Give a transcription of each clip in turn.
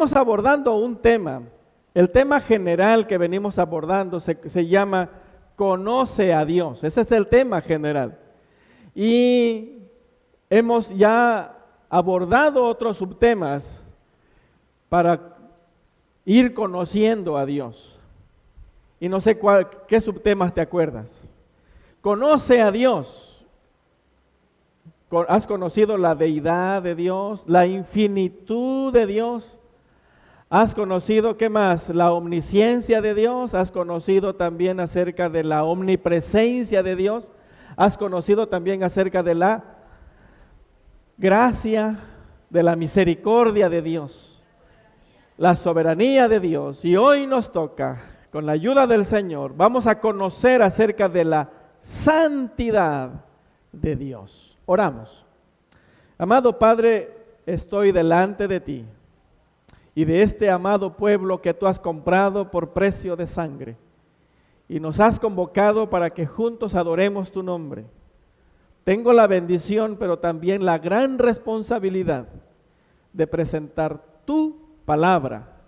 venimos abordando un tema. El tema general que venimos abordando se llama Conoce a Dios. Ese es el tema general. Y hemos ya abordado otros subtemas para ir conociendo a Dios. Y no sé qué subtemas te acuerdas. Conoce a Dios. ¿Has conocido la deidad de Dios? La infinitud de Dios. ¿Has conocido, qué más? La omnisciencia de Dios. ¿Has conocido también acerca de la omnipresencia de Dios? ¿Has conocido también acerca de la gracia, de la misericordia de Dios? La soberanía de Dios. Y hoy nos toca, con la ayuda del Señor, vamos a conocer acerca de la santidad de Dios. Oramos. Amado Padre, estoy delante de ti y de este amado pueblo que tú has comprado por precio de sangre, y nos has convocado para que juntos adoremos tu nombre. Tengo la bendición, pero también la gran responsabilidad de presentar tu palabra.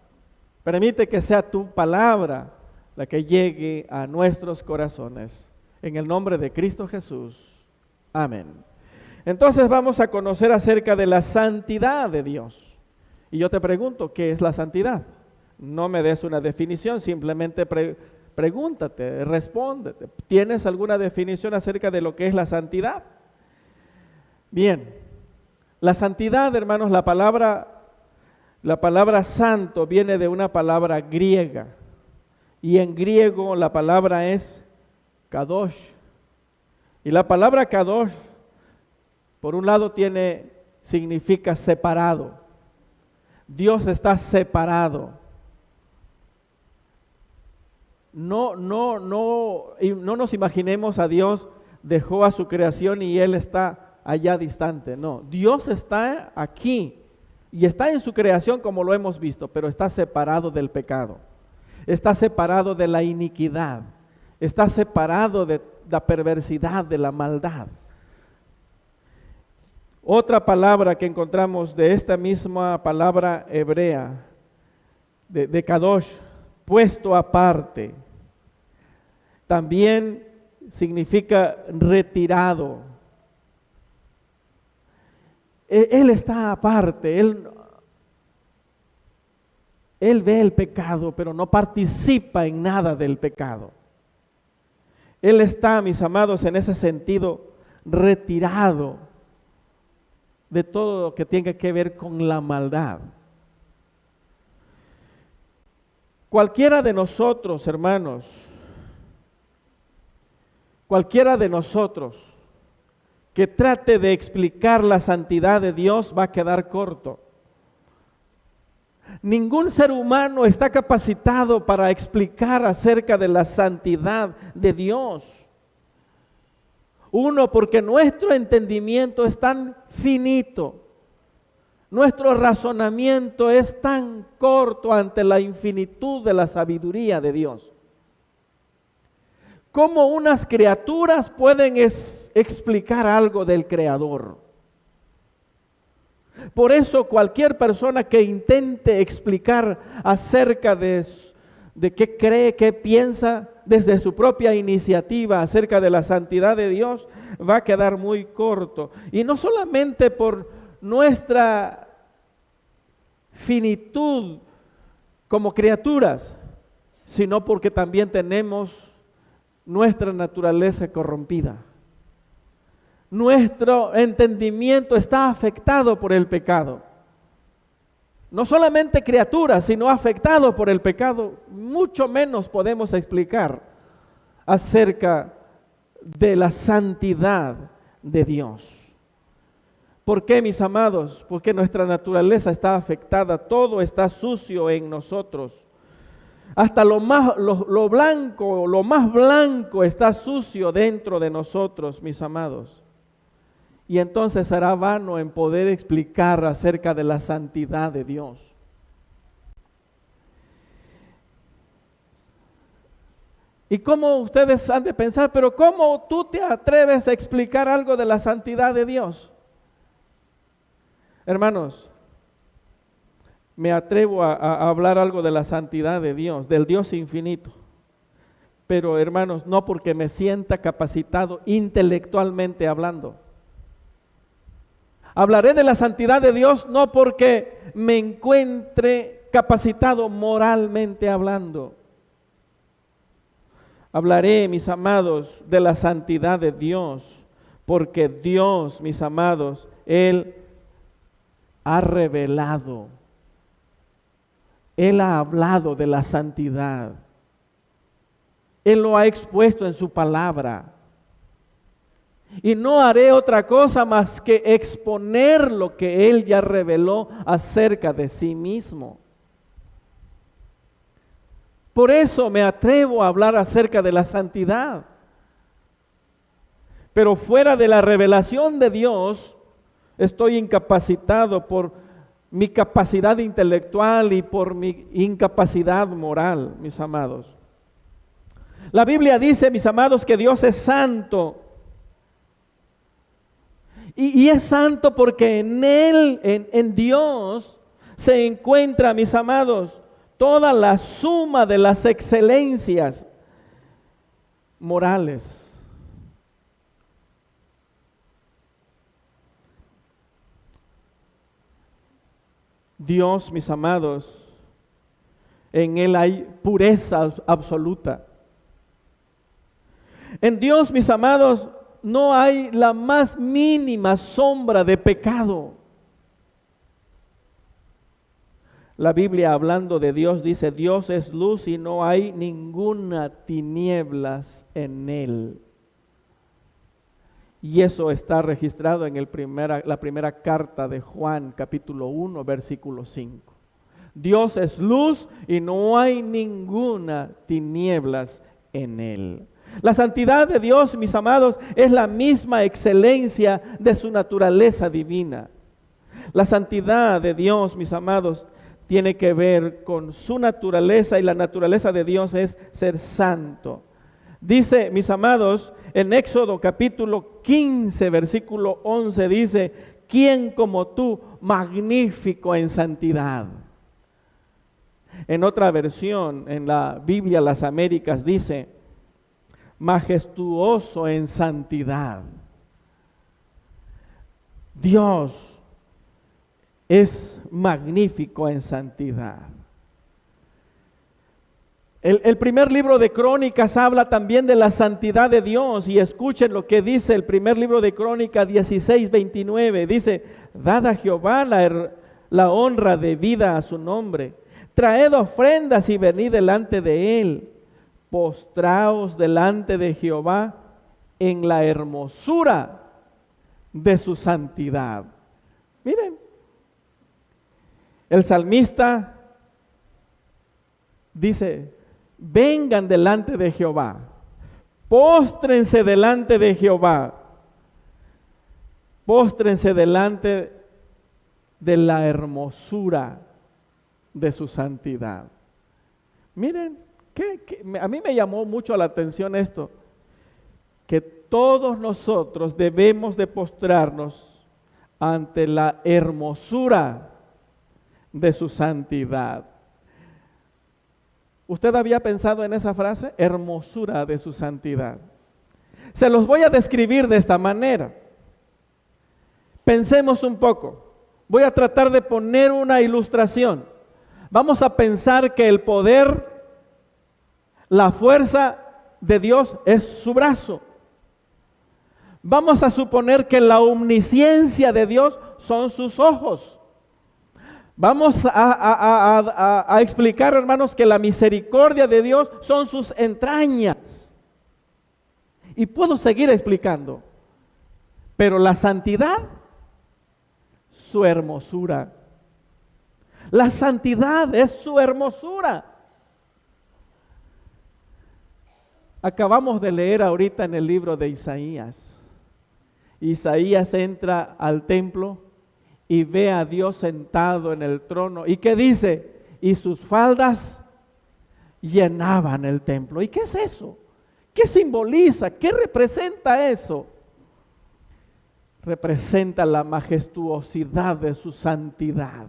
Permite que sea tu palabra la que llegue a nuestros corazones. En el nombre de Cristo Jesús. Amén. Entonces vamos a conocer acerca de la santidad de Dios. Y yo te pregunto, ¿qué es la santidad? No me des una definición, simplemente pregúntate, respóndete. ¿Tienes alguna definición acerca de lo que es la santidad? Bien, la santidad, hermanos, la palabra santo viene de una palabra griega. Y en griego la palabra es kadosh. Y la palabra kadosh, por un lado significa separado. Dios está separado. No nos imaginemos a Dios dejó a su creación y Él está allá distante. No, Dios está aquí y está en su creación como lo hemos visto, pero está separado del pecado. Está separado de la iniquidad. Está separado de la perversidad, de la maldad. Otra palabra que encontramos de esta misma palabra hebrea, de kadosh, puesto aparte, también significa retirado. Él está aparte, Él ve el pecado, pero no participa en nada del pecado. Él está, mis amados, en ese sentido, retirado de todo lo que tenga que ver con la maldad. Cualquiera de nosotros, hermanos, cualquiera de nosotros que trate de explicar la santidad de Dios va a quedar corto. Ningún ser humano está capacitado para explicar acerca de la santidad de Dios. Uno, porque nuestro entendimiento es tan finito, nuestro razonamiento es tan corto ante la infinitud de la sabiduría de Dios. ¿Cómo unas criaturas pueden explicar algo del Creador? Por eso cualquier persona que intente explicar acerca de qué cree, qué piensa desde su propia iniciativa acerca de la santidad de Dios, va a quedar muy corto. Y no solamente por nuestra finitud como criaturas, sino porque también tenemos nuestra naturaleza corrompida. Nuestro entendimiento está afectado por el pecado. No solamente criaturas, sino afectados por el pecado. Mucho menos podemos explicar acerca de la santidad de Dios. ¿Por qué, mis amados? Porque nuestra naturaleza está afectada, todo está sucio en nosotros. Hasta lo más blanco está sucio dentro de nosotros, mis amados. Y entonces será vano en poder explicar acerca de la santidad de Dios. Y cómo ustedes han de pensar, pero ¿cómo tú te atreves a explicar algo de la santidad de Dios? Hermanos, me atrevo a hablar algo de la santidad de Dios, del Dios infinito. Pero hermanos, no porque me sienta capacitado intelectualmente hablando. Hablaré de la santidad de Dios no porque me encuentre capacitado moralmente hablando. Hablaré, mis amados, de la santidad de Dios, porque Dios, mis amados, Él ha revelado, Él ha hablado de la santidad. Él lo ha expuesto en su palabra. Y no haré otra cosa más que exponer lo que Él ya reveló acerca de sí mismo. Por eso me atrevo a hablar acerca de la santidad. Pero fuera de la revelación de Dios, estoy incapacitado por mi capacidad intelectual y por mi incapacidad moral, mis amados. La Biblia dice, mis amados, que Dios es santo. Y es santo porque en Él, en Dios, se encuentra, mis amados, toda la suma de las excelencias morales. Dios, mis amados, en Él hay pureza absoluta. En Dios, mis amados, no hay la más mínima sombra de pecado. La Biblia, hablando de Dios, dice: Dios es luz y no hay ninguna tinieblas en Él. Y eso está registrado en la primera carta de Juan, capítulo 1, versículo 5. Dios es luz y no hay ninguna tinieblas en Él. La santidad de Dios, mis amados, es la misma excelencia de su naturaleza divina. La santidad de Dios, mis amados, tiene que ver con su naturaleza, y la naturaleza de Dios es ser santo. Dice, mis amados, en Éxodo capítulo 15, versículo 11, dice: ¿quién como tú, magnífico en santidad? En otra versión, en la Biblia Las Américas, dice: majestuoso en santidad. Dios es magnífico en santidad. El primer libro de Crónicas habla también de la santidad de Dios, y escuchen lo que dice el primer libro de Crónicas 16:29. Dice: dad a Jehová la honra debida a su nombre, traed ofrendas y venid delante de él, postraos delante de Jehová en la hermosura de su santidad. Miren, el salmista dice: vengan delante de Jehová, póstrense delante de Jehová, póstrense delante de la hermosura de su santidad. Miren, a mí me llamó mucho la atención esto, que todos nosotros debemos de postrarnos ante la hermosura de su santidad. ¿Usted había pensado en esa frase? Hermosura de su santidad. Se los voy a describir de esta manera. Pensemos un poco. Voy a tratar de poner una ilustración. Vamos a pensar que el poder, la fuerza de Dios es su brazo. Vamos a suponer que la omnisciencia de Dios son sus ojos. Vamos a explicar, hermanos, que la misericordia de Dios son sus entrañas. Y puedo seguir explicando. Pero la santidad, su hermosura. La santidad es su hermosura. Acabamos de leer ahorita en el libro de Isaías. Isaías entra al templo y ve a Dios sentado en el trono. ¿Y qué dice? Y sus faldas llenaban el templo. ¿Y qué es eso? ¿Qué simboliza? ¿Qué representa eso? Representa la majestuosidad de su santidad.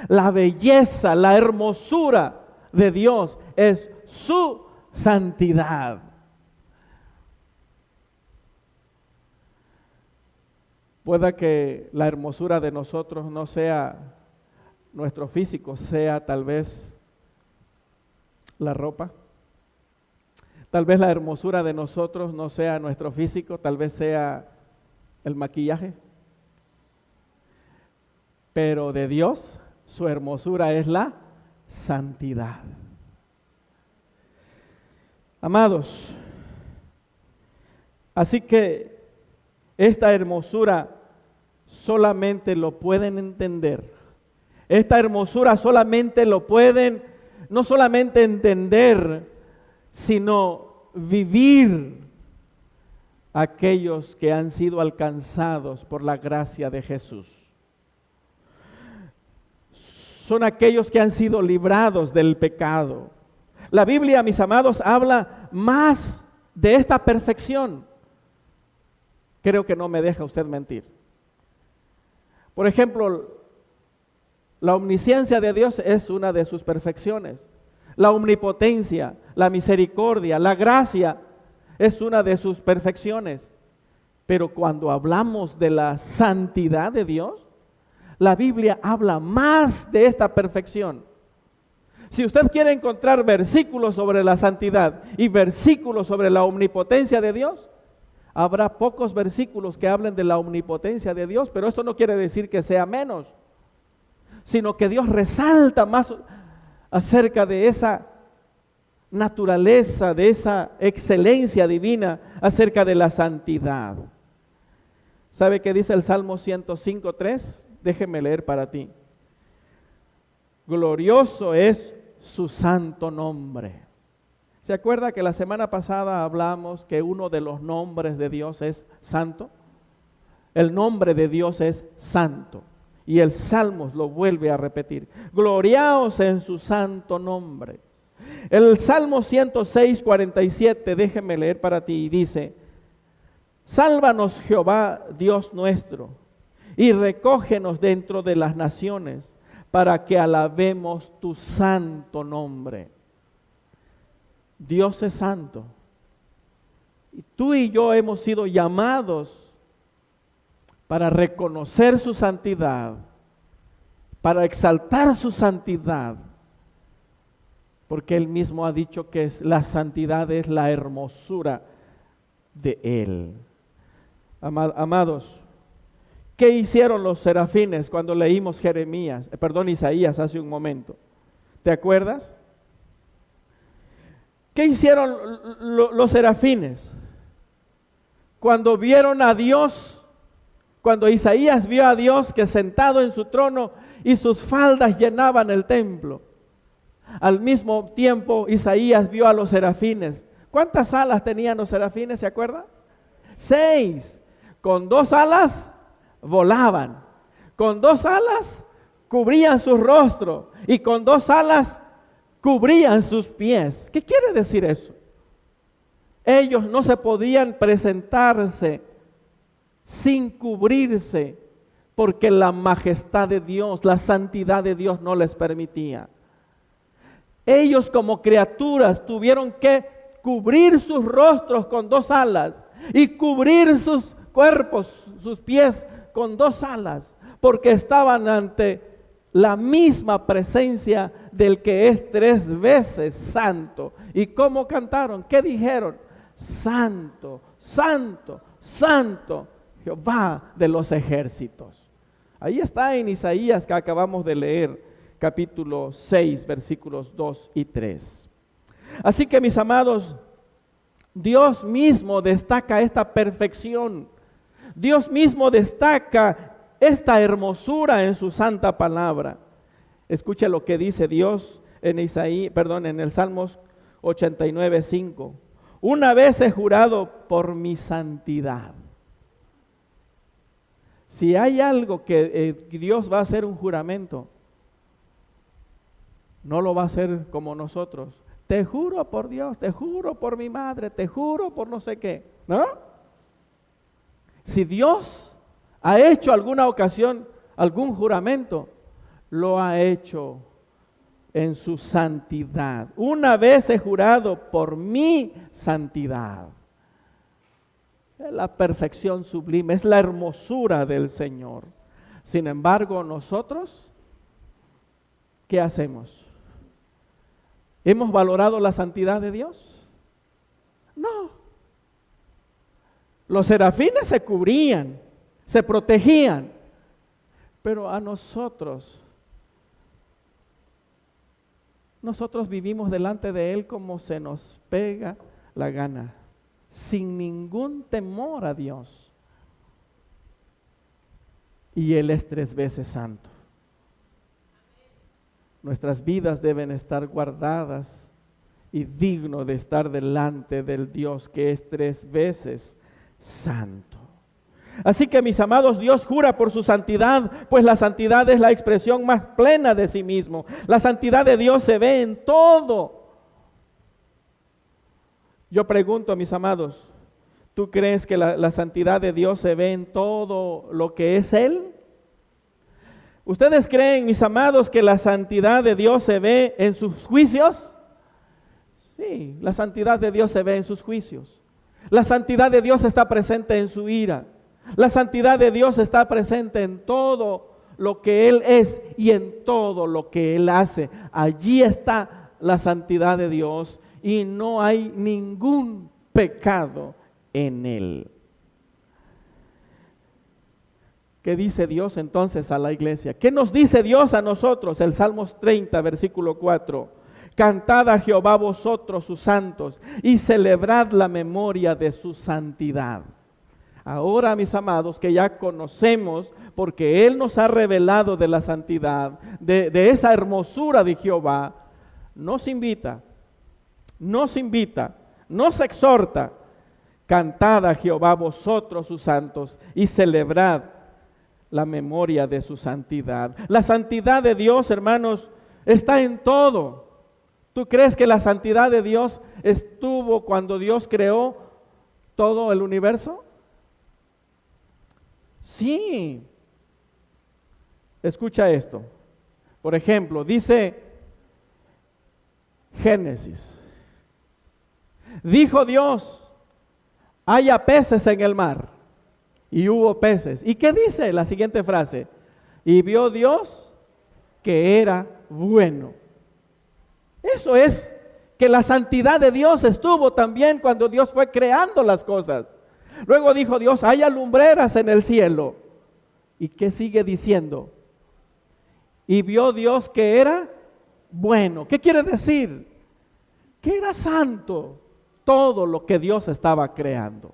La belleza, la hermosura de Dios es su santidad. Pueda que la hermosura de nosotros no sea nuestro físico, sea tal vez la ropa. Tal vez la hermosura de nosotros no sea nuestro físico, tal vez sea el maquillaje. Pero de Dios, su hermosura es la santidad. Amados, así que esta hermosura solamente lo pueden entender. Esta hermosura solamente lo pueden no solamente entender, sino vivir aquellos que han sido alcanzados por la gracia de Jesús. Son aquellos que han sido librados del pecado. La Biblia, mis amados, habla más de esta perfección. Creo que no me deja usted mentir. Por ejemplo, la omnisciencia de Dios es una de sus perfecciones. La omnipotencia, la misericordia, la gracia es una de sus perfecciones. Pero cuando hablamos de la santidad de Dios, la Biblia habla más de esta perfección. Si usted quiere encontrar versículos sobre la santidad y versículos sobre la omnipotencia de Dios, habrá pocos versículos que hablen de la omnipotencia de Dios, pero esto no quiere decir que sea menos, sino que Dios resalta más acerca de esa naturaleza, de esa excelencia divina, acerca de la santidad. ¿Sabe qué dice el Salmo 105:3? Déjeme leer para ti. Glorioso es su santo nombre. ¿Se acuerda que la semana pasada hablamos que uno de los nombres de Dios es santo? El nombre de Dios es santo. Y el Salmo lo vuelve a repetir. Gloriaos en su santo nombre. El Salmo 106:47, déjeme leer para ti, y dice: Sálvanos, Jehová, Dios nuestro, y recógenos dentro de las naciones, para que alabemos tu santo nombre. Dios es santo. Y tú y yo hemos sido llamados para reconocer su santidad, para exaltar su santidad, porque Él mismo ha dicho que la santidad es la hermosura de Él. Amados, ¿qué hicieron los serafines cuando leímos Isaías hace un momento? ¿Te acuerdas? ¿Qué hicieron los serafines? Cuando vieron a Dios, cuando Isaías vio a Dios que sentado en su trono y sus faldas llenaban el templo. Al mismo tiempo Isaías vio a los serafines. ¿Cuántas alas tenían los serafines, se acuerda? 6. Con 2 alas volaban, con 2 alas cubrían su rostro y con 2 alas cubrían sus pies. ¿Qué quiere decir eso? Ellos no se podían presentarse sin cubrirse, porque la majestad de Dios, la santidad de Dios no les permitía. Ellos como criaturas tuvieron que cubrir sus rostros con 2 alas y cubrir sus cuerpos, sus pies con 2 alas, porque estaban ante la misma presencia del que es 3 veces santo. ¿Y cómo cantaron? ¿Qué dijeron? Santo, santo, santo, Jehová de los ejércitos. Ahí está en Isaías que acabamos de leer, capítulo 6, versículos 2 y 3. Así que, mis amados, Dios mismo destaca esta perfección. Dios mismo destaca esta hermosura en su santa palabra. Escucha lo que dice Dios en el Salmos 89:5. Una vez he jurado por mi santidad. Si hay algo que Dios va a hacer un juramento, no lo va a hacer como nosotros. Te juro por Dios, te juro por mi madre, te juro por no sé qué, ¿no? Si Dios ha hecho alguna ocasión algún juramento, lo ha hecho en su santidad. Una vez he jurado por mi santidad. Es la perfección sublime, es la hermosura del Señor. Sin embargo, nosotros, ¿qué hacemos? ¿Hemos valorado la santidad de Dios? No. Los serafines se cubrían, se protegían, pero a nosotros vivimos delante de Él como se nos pega la gana, sin ningún temor a Dios. Y Él es 3 veces santo. Nuestras vidas deben estar guardadas y digno de estar delante del Dios que es 3 veces santo. Así que, mis amados, Dios jura por su santidad, pues la santidad es la expresión más plena de sí mismo. La santidad de Dios se ve en todo. Yo pregunto, mis amados, ¿tú crees que la santidad de Dios se ve en todo lo que es Él? ¿Ustedes creen, mis amados, que la santidad de Dios se ve en sus juicios? Sí, la santidad de Dios se ve en sus juicios. La santidad de Dios está presente en su ira. La santidad de Dios está presente en todo lo que Él es y en todo lo que Él hace. Allí está la santidad de Dios y no hay ningún pecado en Él. ¿Qué dice Dios entonces a la iglesia? ¿Qué nos dice Dios a nosotros? El Salmos 30, versículo 4. Cantad a Jehová vosotros sus santos y celebrad la memoria de su santidad. Ahora, mis amados, que ya conocemos, porque Él nos ha revelado de la santidad, de esa hermosura de Jehová, nos invita, nos exhorta, cantad a Jehová vosotros sus santos y celebrad la memoria de su santidad. La santidad de Dios, hermanos, está en todo. ¿Tú crees que la santidad de Dios estuvo cuando Dios creó todo el universo? Sí. Escucha esto. Por ejemplo, dice Génesis. Dijo Dios, haya peces en el mar. Y hubo peces. ¿Y qué dice la siguiente frase? Y vio Dios que era bueno. Eso es, que la santidad de Dios estuvo también cuando Dios fue creando las cosas. Luego dijo Dios, haya lumbreras en el cielo. ¿Y qué sigue diciendo? Y vio Dios que era bueno. ¿Qué quiere decir? Que era santo todo lo que Dios estaba creando.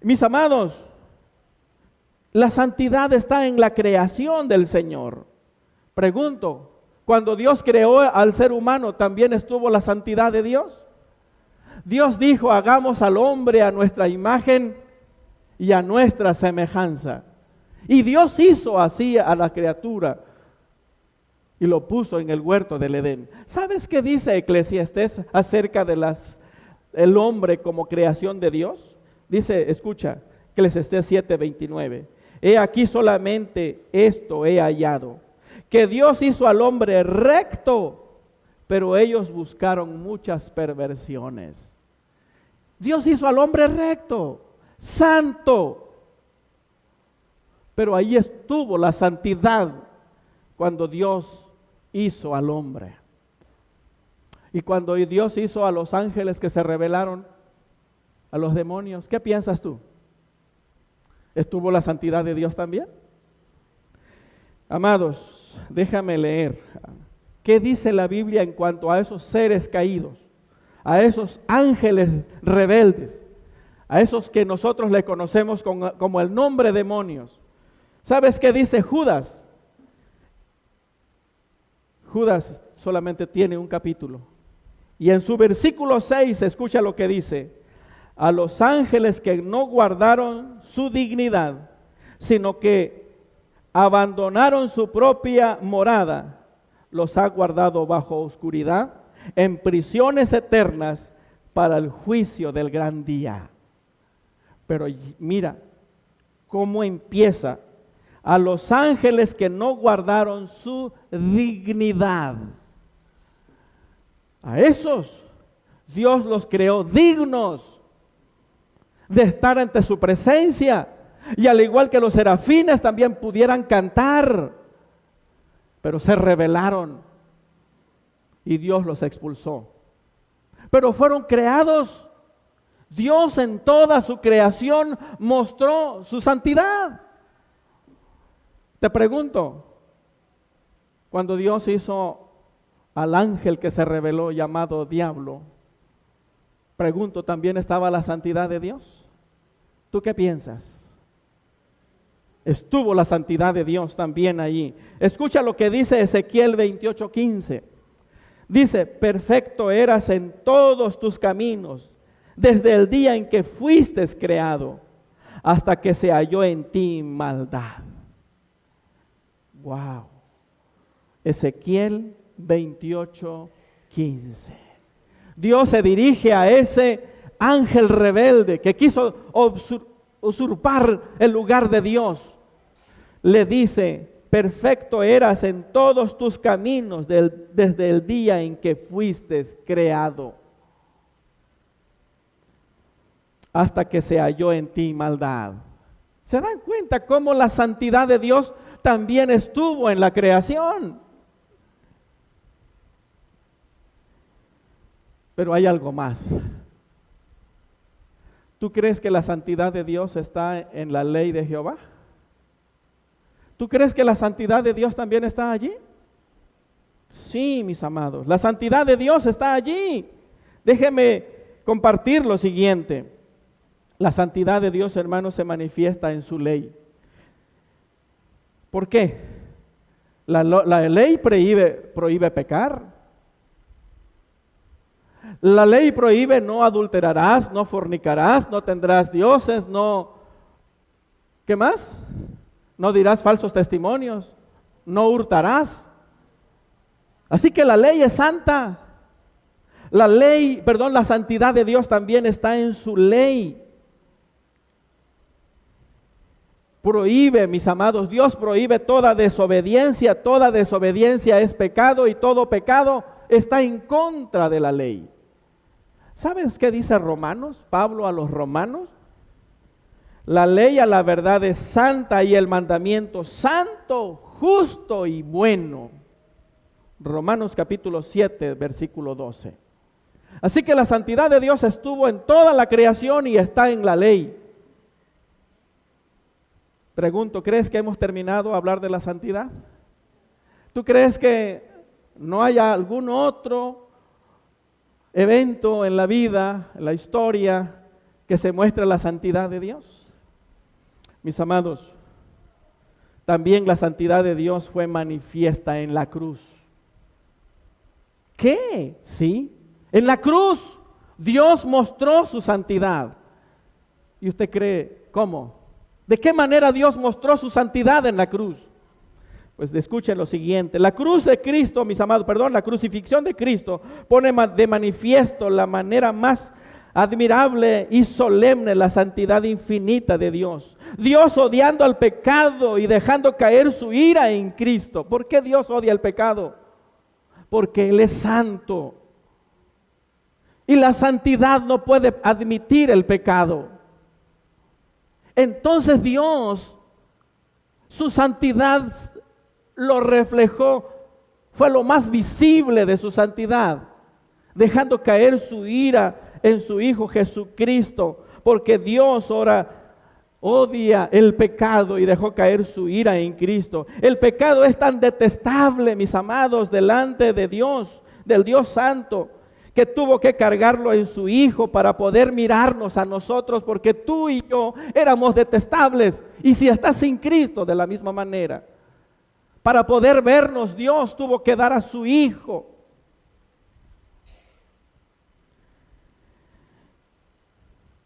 Mis amados, la santidad está en la creación del Señor. Pregunto, cuando Dios creó al ser humano, ¿también estuvo la santidad de Dios? Dios dijo, hagamos al hombre a nuestra imagen y a nuestra semejanza. Y Dios hizo así a la criatura y lo puso en el huerto del Edén. ¿Sabes qué dice Eclesiastés acerca de el hombre como creación de Dios? Dice, escucha, Eclesiastés 7:29. He aquí solamente esto he hallado, que Dios hizo al hombre recto, pero ellos buscaron muchas perversiones. Dios hizo al hombre recto, santo, pero ahí estuvo la santidad cuando Dios hizo al hombre. Y cuando Dios hizo a los ángeles que se rebelaron, a los demonios, ¿qué piensas tú? ¿Estuvo la santidad de Dios también? Amados, déjame leer. ¿Qué dice la Biblia en cuanto a esos seres caídos? A esos ángeles rebeldes, a esos que nosotros le conocemos como el nombre demonios. ¿Sabes qué dice Judas? Judas solamente tiene un capítulo. Y en su versículo 6, escucha lo que dice. A los ángeles que no guardaron su dignidad, sino que abandonaron su propia morada, los ha guardado bajo oscuridad, en prisiones eternas para el juicio del gran día. Pero mira cómo empieza a los ángeles que no guardaron su dignidad. A esos Dios los creó dignos de estar ante su presencia, y al igual que los serafines también pudieran cantar, pero se rebelaron y Dios los expulsó. Pero fueron creados. Dios en toda su creación mostró su santidad. Te pregunto, cuando Dios hizo al ángel que se rebeló llamado diablo, pregunto, ¿también estaba la santidad de Dios? ¿Tú qué piensas? Estuvo la santidad de Dios también allí. Escucha lo que dice Ezequiel 28:15. Dice, perfecto eras en todos tus caminos, desde el día en que fuiste creado, hasta que se halló en ti maldad. Wow. Ezequiel 28:15. Dios se dirige a ese ángel rebelde que quiso usurpar el lugar de Dios. Le dice, perfecto eras en todos tus caminos desde el día en que fuiste creado, hasta que se halló en ti maldad. ¿Se dan cuenta cómo la santidad de Dios también estuvo en la creación? Pero hay algo más. ¿Tú crees que la santidad de Dios está en la ley de Jehová? ¿Tú crees que la santidad de Dios también está allí? Sí, mis amados, la santidad de Dios está allí. Déjeme compartir lo siguiente. La santidad de Dios, hermanos, se manifiesta en su ley. ¿Por qué? La ley prohíbe pecar. La ley prohíbe no adulterarás, no fornicarás, no tendrás dioses, ¿qué más? No dirás falsos testimonios, no hurtarás. Así que la ley es santa. La santidad de Dios también está en su ley. Prohíbe, mis amados, Dios prohíbe toda desobediencia es pecado y todo pecado está en contra de la ley. ¿Sabes qué dice Romanos? Pablo a los romanos. La ley a la verdad es santa y el mandamiento santo, justo y bueno. Romanos capítulo 7, versículo 12. Así que la santidad de Dios estuvo en toda la creación y está en la ley. Pregunto, ¿crees que hemos terminado de hablar de la santidad? ¿Tú crees que no haya algún otro evento en la vida, en la historia, que se muestre la santidad de Dios? Mis amados, también la santidad de Dios fue manifiesta en la cruz. ¿Qué? Sí, en la cruz Dios mostró su santidad. ¿Y usted cree cómo? ¿De qué manera Dios mostró su santidad en la cruz? Pues escuchen lo siguiente. La cruz de Cristo, mis amados, la crucifixión de Cristo pone de manifiesto la manera más admirable y solemne la santidad infinita de Dios. Dios odiando al pecado y dejando caer su ira en Cristo. ¿Por qué Dios odia el pecado? Porque Él es santo. Y la santidad no puede admitir el pecado. Entonces Dios, su santidad lo reflejó, fue lo más visible de su santidad, dejando caer su ira en su Hijo Jesucristo, porque Dios ahora odia el pecado y dejó caer su ira en Cristo. El pecado es tan detestable, mis amados, delante de Dios, del Dios Santo, que tuvo que cargarlo en su Hijo para poder mirarnos a nosotros, porque tú y yo éramos detestables, y si estás sin Cristo, de la misma manera. Para poder vernos, Dios tuvo que dar a su Hijo.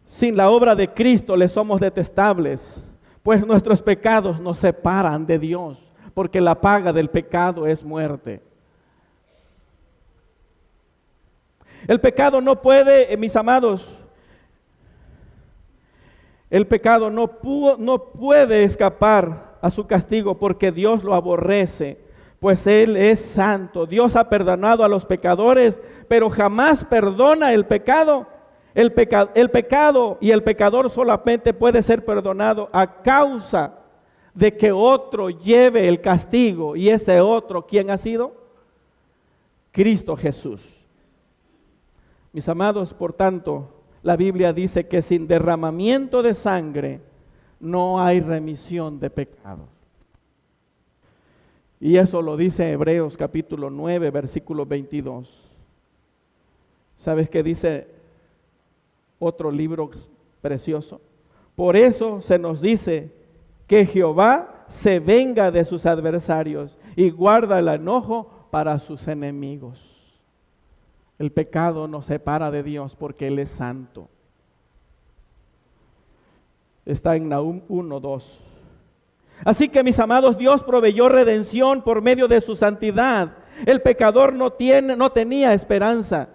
Sin la obra de Cristo le somos detestables, pues nuestros pecados nos separan de Dios, porque la paga del pecado es muerte. El pecado no puede, mis amados, el pecado no puede escapar a su castigo porque Dios lo aborrece, pues Él es santo. Dios ha perdonado a los pecadores, pero jamás perdona el pecado. El pecado y el pecador solamente puede ser perdonado a causa de que otro lleve el castigo. ¿Y ese otro quién ha sido? Cristo Jesús. Mis amados, por tanto, la Biblia dice que sin derramamiento de sangre no hay remisión de pecados. Y eso lo dice Hebreos capítulo 9, versículo 22. ¿Sabes qué dice otro libro precioso? Por eso se nos dice que Jehová se venga de sus adversarios y guarda el enojo para sus enemigos. El pecado nos separa de Dios porque Él es santo. Está en Nahum 1:2. Así que, mis amados, Dios proveyó redención por medio de su santidad. El pecador no tenía esperanza.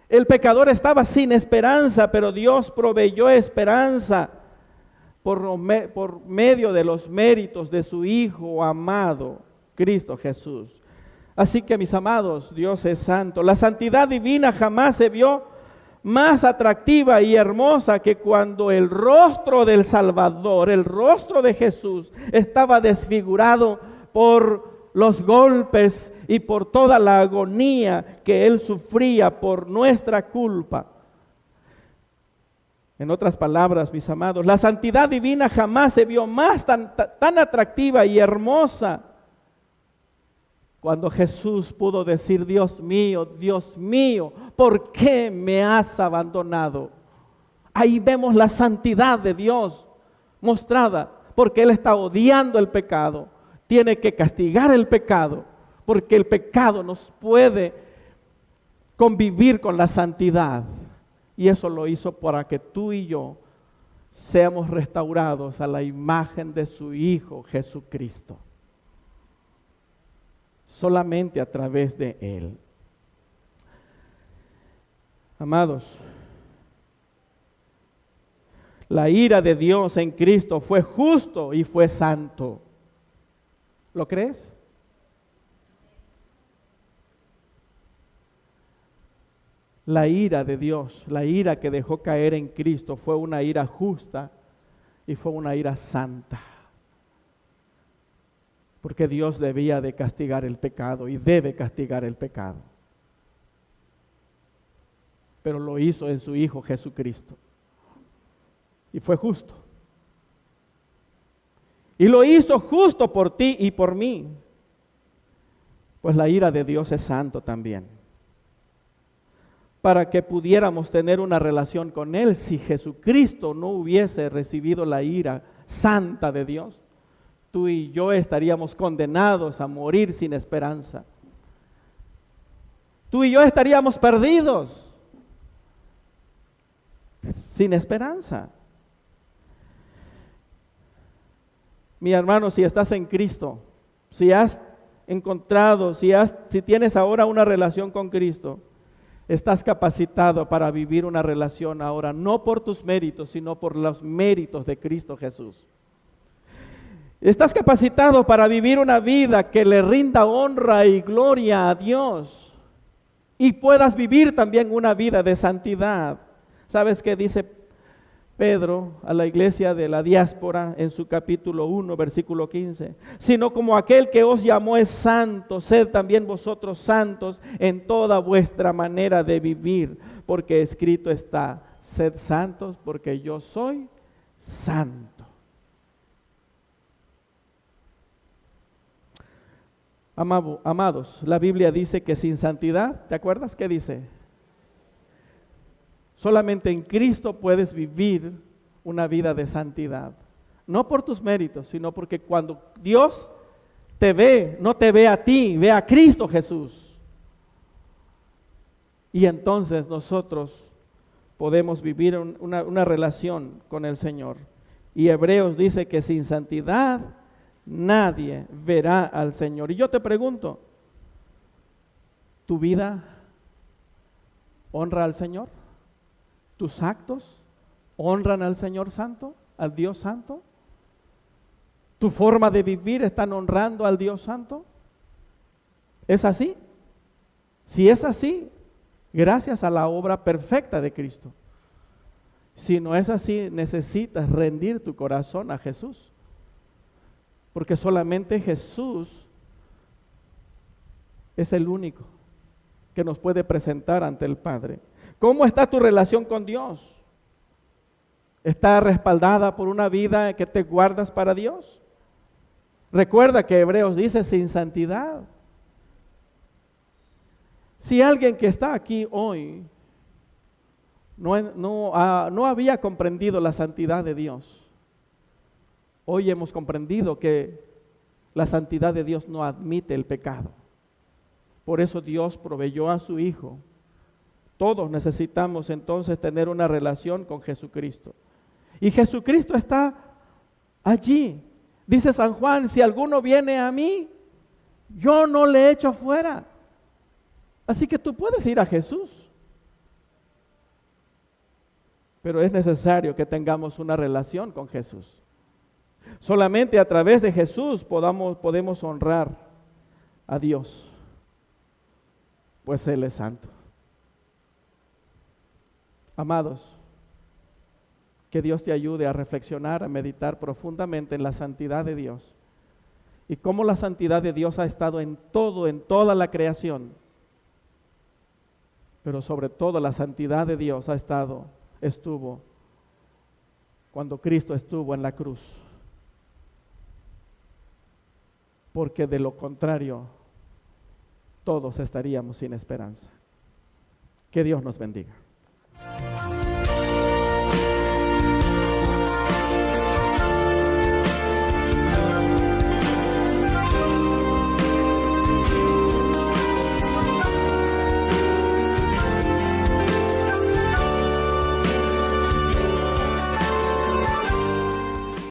El pecador estaba sin esperanza, pero Dios proveyó esperanza por medio de los méritos de su Hijo amado, Cristo Jesús. Así que, mis amados, Dios es santo. La santidad divina jamás se vio más atractiva y hermosa que cuando el rostro del Salvador, el rostro de Jesús, estaba desfigurado por los golpes y por toda la agonía que Él sufría por nuestra culpa. En otras palabras, mis amados, la santidad divina jamás se vio más tan atractiva y hermosa cuando Jesús pudo decir: Dios mío, ¿por qué me has abandonado? Ahí vemos la santidad de Dios mostrada, porque Él está odiando el pecado. Tiene que castigar el pecado, porque el pecado nos puede convivir con la santidad. Y eso lo hizo para que tú y yo seamos restaurados a la imagen de su Hijo Jesucristo. Solamente a través de Él. Amados, la ira de Dios en Cristo fue justo y fue santo. ¿Lo crees? La ira de Dios, la ira que dejó caer en Cristo fue una ira justa y fue una ira santa. Porque Dios debía de castigar el pecado y debe castigar el pecado. Pero lo hizo en su Hijo Jesucristo. Y fue justo. Y lo hizo justo por ti y por mí. Pues la ira de Dios es santo también. Para que pudiéramos tener una relación con Él, si Jesucristo no hubiese recibido la ira santa de Dios, tú y yo estaríamos condenados a morir sin esperanza. Tú y yo estaríamos perdidos, sin esperanza. Mi hermano, si estás en Cristo, si has encontrado, si tienes ahora una relación con Cristo, estás capacitado para vivir una relación ahora, no por tus méritos, sino por los méritos de Cristo Jesús. Estás capacitado para vivir una vida que le rinda honra y gloria a Dios y puedas vivir también una vida de santidad. ¿Sabes qué dice Pedro a la iglesia de la diáspora en su capítulo 1, versículo 15? Sino como aquel que os llamó es santo, sed también vosotros santos en toda vuestra manera de vivir, porque escrito está: sed santos porque yo soy santo. Amados, la Biblia dice que sin santidad, ¿te acuerdas qué dice? Solamente en Cristo puedes vivir una vida de santidad. No por tus méritos, sino porque cuando Dios te ve, no te ve a ti, ve a Cristo Jesús. Y entonces nosotros podemos vivir una relación con el Señor. Y Hebreos dice que sin santidad nadie verá al Señor. Y yo te pregunto, ¿tu vida honra al Señor? ¿Tus actos honran al Señor Santo, al Dios Santo? ¿Tu forma de vivir están honrando al Dios Santo? ¿Es así? Si es así, gracias a la obra perfecta de Cristo. Si no es así, necesitas rendir tu corazón a Jesús. Porque solamente Jesús es el único que nos puede presentar ante el Padre. ¿Cómo está tu relación con Dios? ¿Está respaldada por una vida que te guardas para Dios? Recuerda que Hebreos dice sin santidad. Si alguien que está aquí hoy no había comprendido la santidad de Dios, hoy hemos comprendido que la santidad de Dios no admite el pecado. Por eso Dios proveyó a su Hijo. Todos necesitamos entonces tener una relación con Jesucristo. Y Jesucristo está allí. Dice San Juan, si alguno viene a mí, yo no le echo fuera. Así que tú puedes ir a Jesús. Pero es necesario que tengamos una relación con Jesús. Solamente a través de Jesús podemos honrar a Dios, pues Él es santo. Amados, que Dios te ayude a reflexionar, a meditar profundamente en la santidad de Dios y cómo la santidad de Dios ha estado en toda la creación, pero sobre todo la santidad de Dios estuvo cuando Cristo estuvo en la cruz, porque de lo contrario todos estaríamos sin esperanza. Que Dios nos bendiga.